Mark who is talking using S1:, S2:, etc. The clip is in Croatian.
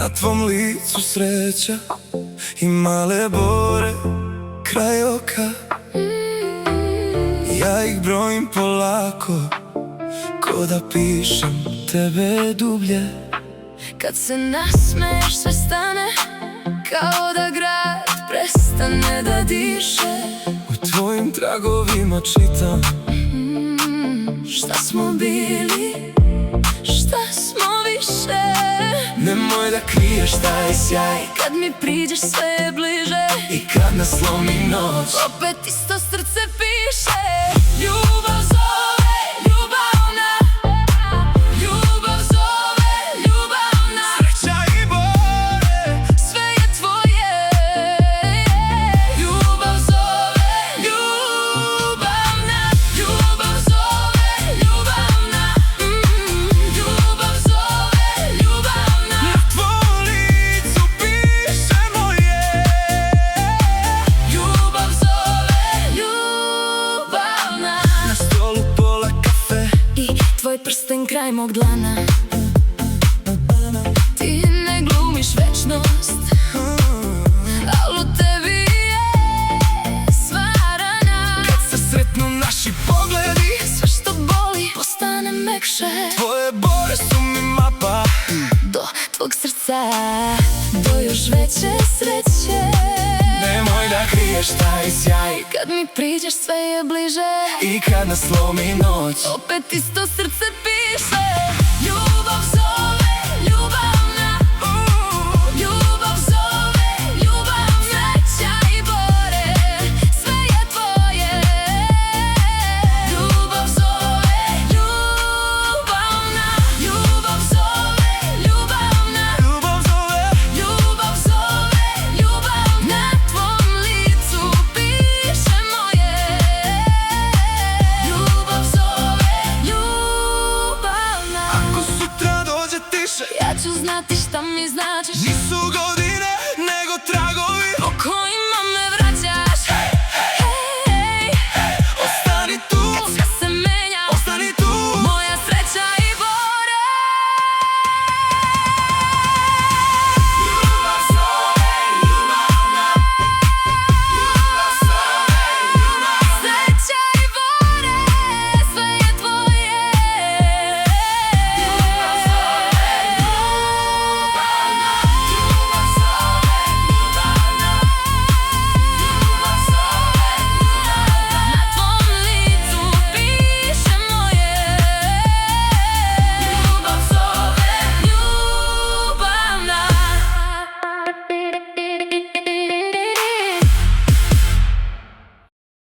S1: na tvom licu sreća i male bore kraj oka. Ja ih brojim polako, ko da pišem tebe dublje.
S2: Kad se nasmeješ sve stane, kao da grad prestane da diše.
S1: U tvojim tragovima čitam
S2: Šta smo bili, šta smo više.
S1: Nemoj da kriješ taj sjaj,
S2: Kad mi priđeš sve je bliže
S1: i kad nas slomi noć,
S2: opet isto srce piše. Ljubav zove, ljubavna. Ljubav zove, ljubavna.
S1: sreća i bore.
S2: Sve je tvoje. Ljubav zove, ljubavna. Ljubav zove, ljubavna. Ljubav zove, ljubavna.
S1: Na tvom licu piše moje.
S2: Ljubav zove, ljubavna.
S1: Na stolu pola kafe
S2: I tvoj prsten kraj mog dlana. Ti ne glumiš večnost, al u tebi je sva rana.
S1: kad se sretnu naši pogledi,
S2: Sve što boli postane mekše.
S1: tvoje bore su mi mapa.
S2: Do tvog srca, do još veće sreće.
S1: Nemoj da kriješ taj sjaj,
S2: Kad mi priđeš sve je bliže
S1: i kad nas slomi noć,
S2: opet isto srce piše. Ljubav zove, ljubavna. Ljubav zove, ljubavna. Sreća i bore, sve je tvoje. Ljubav zove, ljubavna. Ljubav zove, ljubavna.
S1: ljubav zove.
S2: Ljubav zove, ljubavna. Na tvom licu piše moje. Ljubav zove, ljubavna.
S1: Ako sutra dođe tiše,
S2: Ja ću znati šta mi značiš.
S1: nisu gore